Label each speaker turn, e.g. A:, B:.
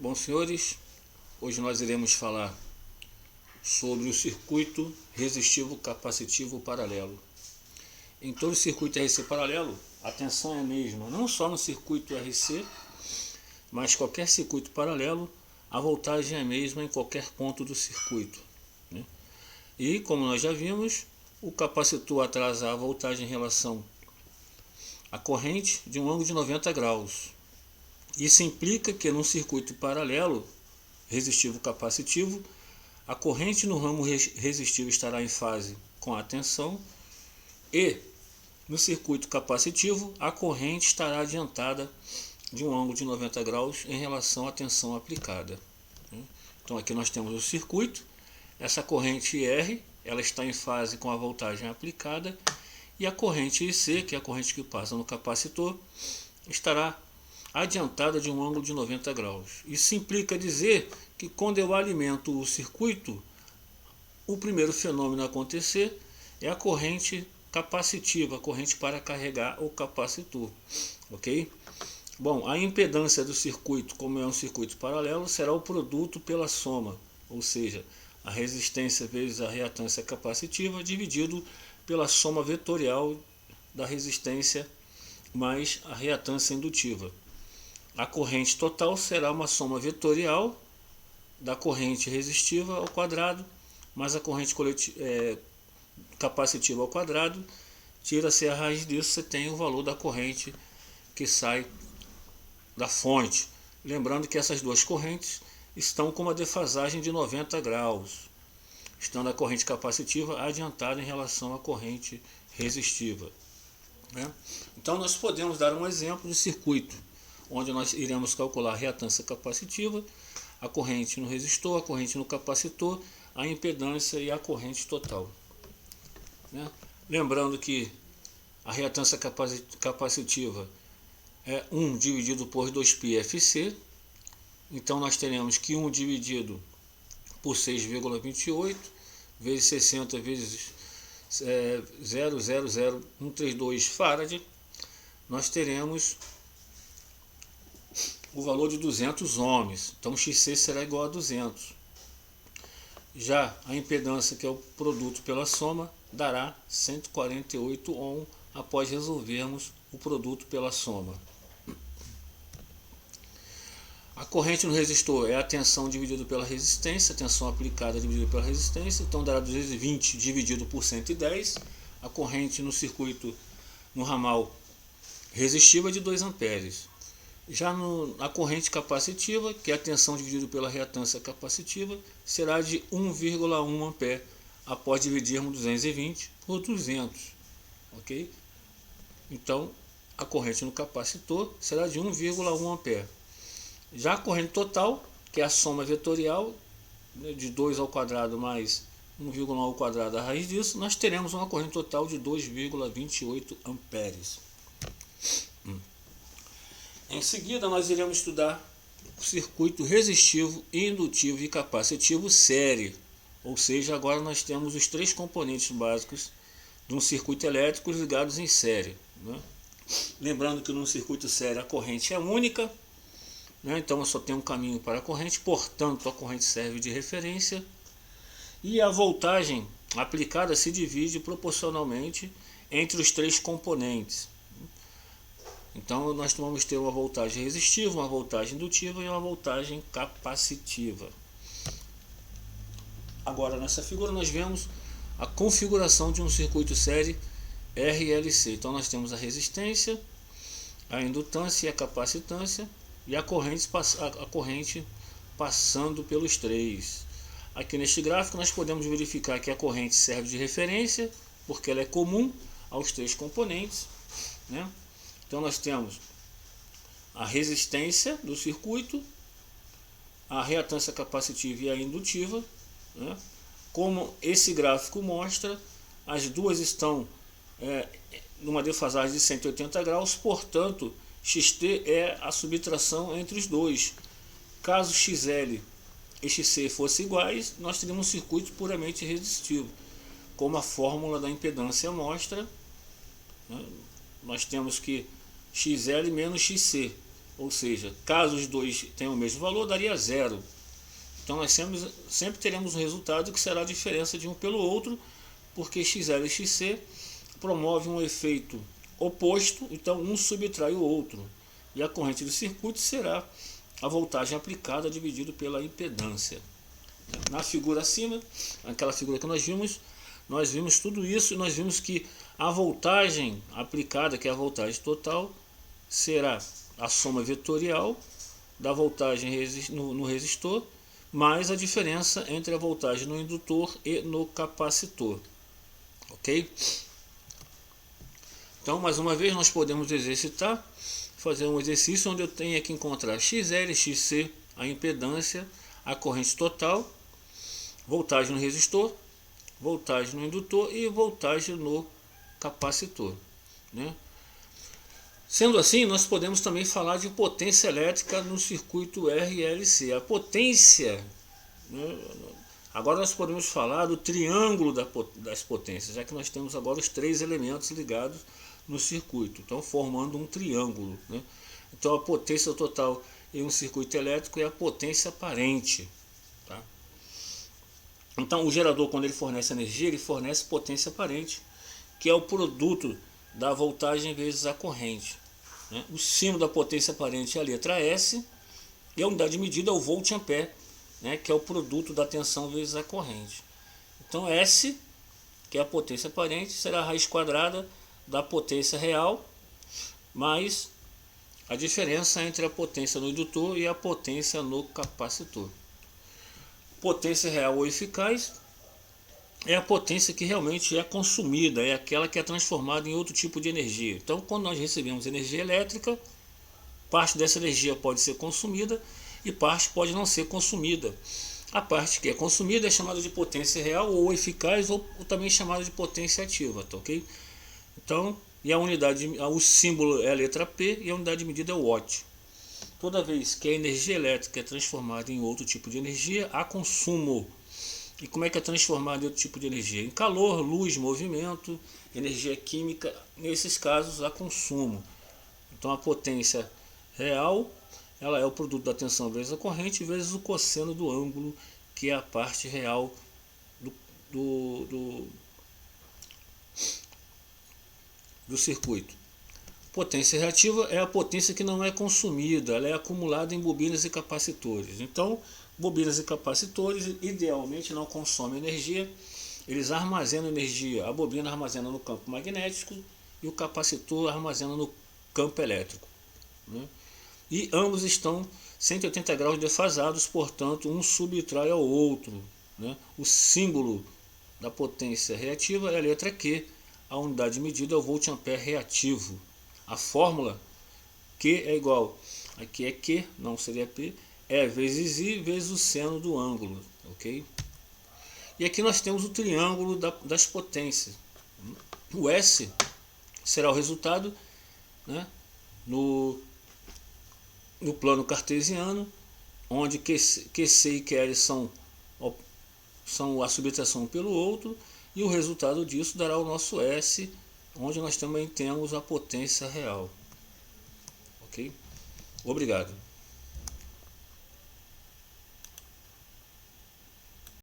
A: Bom, senhores, hoje nós iremos falar sobre o circuito resistivo capacitivo paralelo. Em todo circuito RC paralelo, a tensão é a mesma, não só no circuito RC, mas qualquer circuito paralelo, a voltagem é a mesma em qualquer ponto do circuito, né? E, como nós já vimos, o capacitor atrasa a voltagem em relação à corrente de um ângulo de 90 graus. Isso implica que num circuito paralelo, resistivo-capacitivo, a corrente no ramo resistivo estará em fase com a tensão e no circuito capacitivo a corrente estará adiantada de um ângulo de 90 graus em relação à tensão aplicada. Então aqui nós temos o circuito, essa corrente R ela está em fase com a voltagem aplicada e a corrente IC, que é a corrente que passa no capacitor, estará adiantada de um ângulo de 90 graus. Isso implica dizer que quando eu alimento o circuito, o primeiro fenômeno a acontecer é a corrente capacitiva, a corrente para carregar o capacitor, ok? Bom, a impedância do circuito, como é um circuito paralelo, será o produto pela soma, ou seja, a resistência vezes a reatância capacitiva dividido pela soma vetorial da resistência mais a reatância indutiva. A corrente total será uma soma vetorial da corrente resistiva ao quadrado, mais a corrente capacitiva ao quadrado, tira-se a raiz disso, você tem o valor da corrente que sai da fonte. Lembrando que essas duas correntes estão com uma defasagem de 90 graus, estando a corrente capacitiva adiantada em relação à corrente resistiva, né? Então nós podemos dar um exemplo de circuito, onde nós iremos calcular a reatância capacitiva, a corrente no resistor, a corrente no capacitor, a impedância e a corrente total, né? Lembrando que a reatância capacitiva é 1 dividido por 2πfc, então nós teremos que 1 dividido por 6,28 vezes 60 vezes 0,00132 farad, nós teremos o valor de 200 ohms, então XC será igual a 200. Já a impedância, que é o produto pela soma, dará 148 ohm após resolvermos o produto pela soma. A corrente no resistor é a tensão dividida pela resistência, a tensão aplicada dividida pela resistência, então dará 220 dividido por 110. A corrente no circuito, no ramal resistivo, é de 2 amperes. Já a corrente capacitiva, que é a tensão dividida pela reatância capacitiva, será de 1,1 ampere após dividirmos 220 por 200, ok? Então a corrente no capacitor será de 1,1 ampere. Já a corrente total, que é a soma vetorial, né, de 2 ao quadrado mais 1,1 ao quadrado a raiz disso, nós teremos uma corrente total de 2,28 amperes. Em seguida nós iremos estudar o circuito resistivo, indutivo e capacitivo série, ou seja, agora nós temos os três componentes básicos de um circuito elétrico ligados em série, né? Lembrando que no circuito série a corrente é única, né? Então eu só tenho um caminho para a corrente, portanto a corrente serve de referência e a voltagem aplicada se divide proporcionalmente entre os três componentes. Então nós vamos ter uma voltagem resistiva, uma voltagem indutiva e uma voltagem capacitiva. Agora nessa figura nós vemos a configuração de um circuito série RLC. Então nós temos a resistência, a indutância e a capacitância e a corrente passando pelos três. Aqui neste gráfico nós podemos verificar que a corrente serve de referência porque ela é comum aos três componentes, né? Então nós temos a resistência do circuito, a reatância capacitiva e a indutiva, né? Como esse gráfico mostra, as duas estão numa defasagem de 180 graus, portanto XT é a subtração entre os dois. Caso XL e XC fossem iguais, nós teríamos um circuito puramente resistivo, como a fórmula da impedância mostra, né? Nós temos que XL menos XC, Ou seja, caso os dois tenham o mesmo valor, daria zero. Então nós sempre teremos um resultado que será a diferença de um pelo outro, porque XL e XC promove um efeito oposto, então um subtrai o outro. E a corrente do circuito será a voltagem aplicada dividido pela impedância. Na figura acima, aquela figura que nós vimos tudo isso e nós vimos que a voltagem aplicada, que é a voltagem total, será a soma vetorial da voltagem no resistor, mais a diferença entre a voltagem no indutor e no capacitor. Ok? Então, mais uma vez, nós podemos exercitar, fazer um exercício onde eu tenho que encontrar XL, XC, a impedância, a corrente total, voltagem no resistor, voltagem no indutor e voltagem no capacitor, né? Sendo assim, nós podemos também falar de potência elétrica no circuito RLC. A potência, né? Agora nós podemos falar do triângulo das potências, já que nós temos agora os três elementos ligados no circuito, então formando um triângulo, né? Então a potência total em um circuito elétrico é a potência aparente, tá? Então o gerador, quando ele fornece energia, ele fornece potência aparente, que é o produto da voltagem vezes a corrente, né? O símbolo da potência aparente é a letra S e a unidade de medida é o volt-ampere, né? Que é o produto da tensão vezes a corrente. Então S, que é a potência aparente, será a raiz quadrada da potência real mais a diferença entre a potência no indutor e a potência no capacitor. Potência real ou eficaz é a potência que realmente é consumida, é aquela que é transformada em outro tipo de energia. Então, quando nós recebemos energia elétrica, parte dessa energia pode ser consumida e parte pode não ser consumida. A parte que é consumida é chamada de potência real ou eficaz, ou também chamada de potência ativa, tá ok? Então, e a unidade, o símbolo é a letra P e a unidade de medida é o watt. Toda vez que a energia elétrica é transformada em outro tipo de energia, há consumo. E como é que é transformado em outro tipo de energia? Em calor, luz, movimento, energia química, nesses casos há consumo. Então a potência real, ela é o produto da tensão vezes a corrente vezes o cosseno do ângulo, que é a parte real do circuito. Potência reativa é a potência que não é consumida, ela é acumulada em bobinas e capacitores. Então, bobinas e capacitores idealmente não consomem energia, eles armazenam energia. A bobina armazena no campo magnético e o capacitor armazena no campo elétrico, né? E ambos estão 180 graus defasados, portanto um subtrai ao outro, né? O símbolo da potência reativa é a letra Q, a unidade de medida é o volt-ampere reativo. A fórmula Q é igual, aqui é Q, não seria P, é vezes I vezes o seno do ângulo, ok? E aqui nós temos o triângulo das potências. O S será o resultado, né, no plano cartesiano, onde QC e QR são a subtração um pelo outro, e o resultado disso dará o nosso S, onde nós também temos a potência real. Ok? Obrigado.